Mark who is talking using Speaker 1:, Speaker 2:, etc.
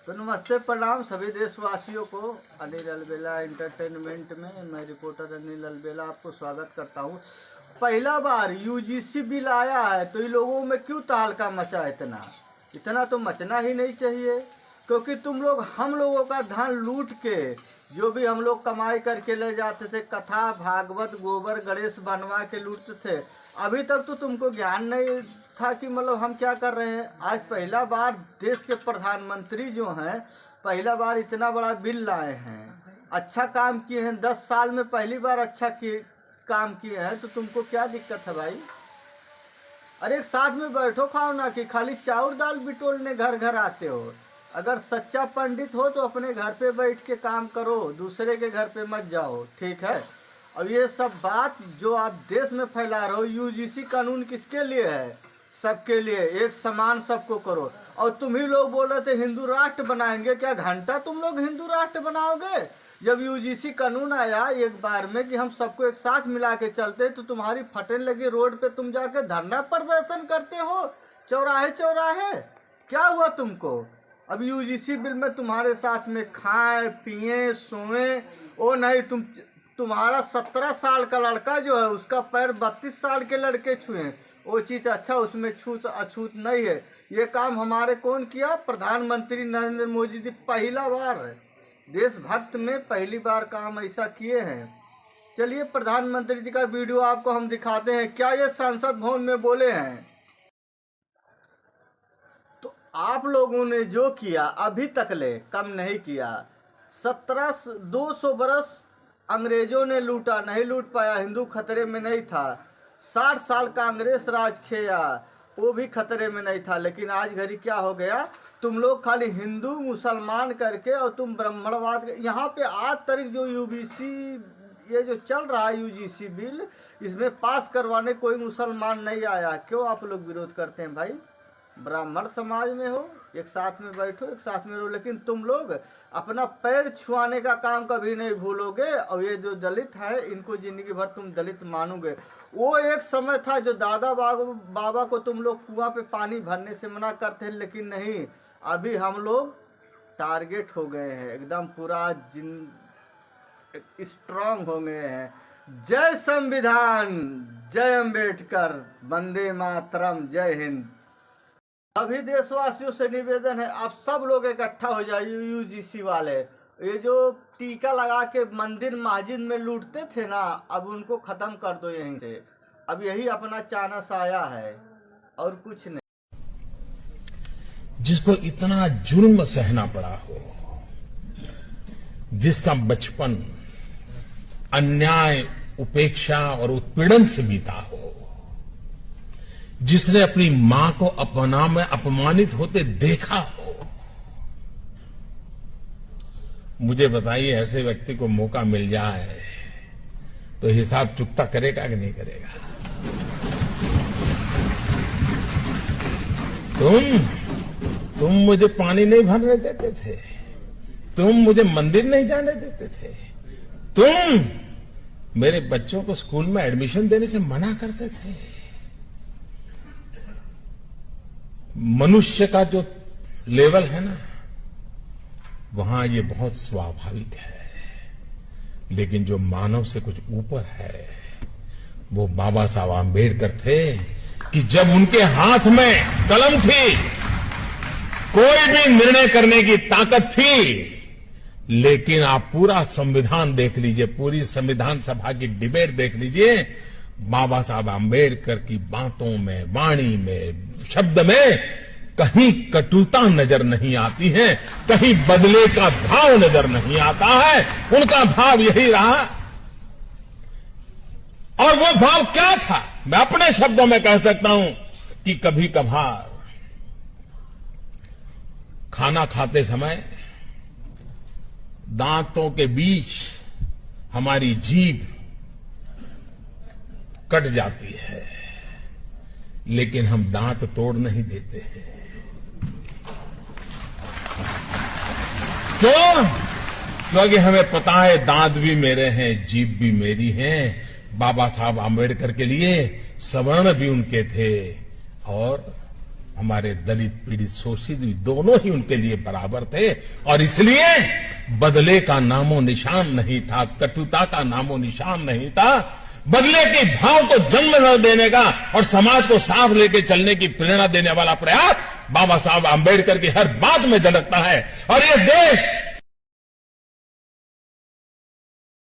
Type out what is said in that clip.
Speaker 1: तो नमस्ते प्रणाम सभी देशवासियों को। अनिल अलबेला एंटरटेनमेंट में मैं रिपोर्टर अनिल अलबेला आपको स्वागत करता हूँ। पहला बार यूजीसी बिल आया है तो इन लोगों में क्यों तहलका मचा? इतना तो मचना ही नहीं चाहिए, क्योंकि तुम लोग हम लोगों का धन लूट के जो भी हम लोग कमाई करके ले जाते थे, कथा भागवत गोबर गणेश बनवा के लूटते थे। अभी तक तो तुमको ज्ञान नहीं था कि मतलब हम क्या कर रहे हैं। आज पहला बार देश के प्रधानमंत्री जो हैं पहला बार इतना बड़ा बिल लाए हैं, अच्छा काम किए हैं। 10 साल में पहली बार अच्छा काम किए हैं, तो तुमको क्या दिक्कत है भाई? अरे एक साथ में बैठो खाओ ना, कि खाली चाउर दाल बिटोरने घर घर आते हो। अगर सच्चा पंडित हो तो अपने घर पे बैठ के काम करो, दूसरे के घर पे मत जाओ, ठीक है? अब ये सब बात जो आप देश में फैला रहे हो, यूजीसी कानून किसके लिए है? सबके लिए, एक समान सबको करो। और तुम ही लोग बोल रहे थे हिंदू राष्ट्र बनाएंगे, क्या घंटा तुम लोग हिंदू राष्ट्र बनाओगे? जब यूजीसी कानून आया एक बार में कि हम सबको एक साथ मिला के चलते, तो तुम्हारी फटने लगी रोड पे, तुम जाके धरना प्रदर्शन करते हो चौराहे चौराहे। क्या हुआ तुमको? अब यूजीसी बिल में तुम्हारे साथ में खाएं पिए सोएं ओ नहीं, तुम्हारा 17 साल का लड़का जो है उसका पैर 32 साल के लड़के छुए, वो चीज़ अच्छा, उसमें छूत अछूत नहीं है। ये काम हमारे कौन किया? प्रधानमंत्री नरेंद्र मोदी जी पहला बार देशभक्त में पहली बार काम ऐसा किए हैं। चलिए प्रधानमंत्री जी का वीडियो आपको हम दिखाते हैं, क्या ये संसद भवन में बोले हैं। तो आप लोगों ने जो किया अभी तक ले कम नहीं किया। 200 बरस अंग्रेजों ने लूटा, नहीं लूट पाया, हिंदू खतरे में नहीं था। 60 साल का अंग्रेज राज किया, वो भी खतरे में नहीं था। लेकिन आज घड़ी क्या हो गया, तुम लोग खाली हिंदू मुसलमान करके और तुम ब्राह्मणवाद। यहाँ पे आज तक जो ये जो चल रहा है यूजीसी बिल, इसमें पास करवाने कोई मुसलमान नहीं आया। क्यों आप लोग विरोध करते हैं भाई? ब्राह्मण समाज में हो, एक साथ में बैठो, एक साथ में रहो, लेकिन तुम लोग अपना पैर छुआने का काम कभी नहीं भूलोगे। और ये जो दलित है इनको जिंदगी भर तुम दलित मानोगे। वो एक समय था जो दादा बाबा को तुम लोग कुआं पे पानी भरने से मना करते हैं, लेकिन नहीं, अभी हम लोग टारगेट हो गए हैं, एकदम पूरा स्ट्रांग हो गए हैं। जय संविधान, जय अम्बेडकर, वंदे मातरम, जय हिंद। सभी देशवासियों से निवेदन है, आप सब लोग इकट्ठा हो जाइए। यूजीसी वाले ये जो टीका लगा के मंदिर मस्जिद में लूटते थे ना, अब उनको खत्म कर दो यहीं से। अब यही अपना चांस आया है और कुछ नहीं।
Speaker 2: जिसको इतना जुल्म सहना पड़ा हो, जिसका बचपन अन्याय उपेक्षा और उत्पीड़न से बीता हो, जिसने अपनी मां को अपना में अपमानित होते देखा हो, मुझे बताइए ऐसे व्यक्ति को मौका मिल जाए तो हिसाब चुकता करेगा कि नहीं करेगा? तुम मुझे पानी नहीं भरने देते थे, तुम मुझे मंदिर नहीं जाने देते थे, तुम मेरे बच्चों को स्कूल में एडमिशन देने से मना करते थे। मनुष्य का जो लेवल है ना, वहां ये बहुत स्वाभाविक है। लेकिन जो मानव से कुछ ऊपर है वो बाबा साहब आंबेडकर थे, कि जब उनके हाथ में कलम थी, कोई भी निर्णय करने की ताकत थी। लेकिन आप पूरा संविधान देख लीजिए, पूरी संविधान सभा की डिबेट देख लीजिए, बाबा साहब आंबेडकर की बातों में, वाणी में, शब्द में कहीं कटुता नजर नहीं आती है, कहीं बदले का भाव नजर नहीं आता है। उनका भाव यही रहा। और वो भाव क्या था? मैं अपने शब्दों में कह सकता हूं कि कभी कभार खाना खाते समय दांतों के बीच हमारी जीभ कट जाती है, लेकिन हम दांत तोड़ नहीं देते हैं। क्यों? क्योंकि हमें पता है दांत भी मेरे हैं, जीभ भी मेरी है। बाबा साहब आंबेडकर के लिए सवर्ण भी उनके थे और हमारे दलित पीड़ित शोषित भी दोनों ही उनके लिए बराबर थे और इसलिए बदले का नामो निशान नहीं था, कटुता का नामो निशान नहीं था। बदले के भाव को जन्म न देने का और समाज को साथ लेके चलने की प्रेरणा देने वाला प्रयास बाबा साहब आंबेडकर की हर बात में झलकता है। और ये देश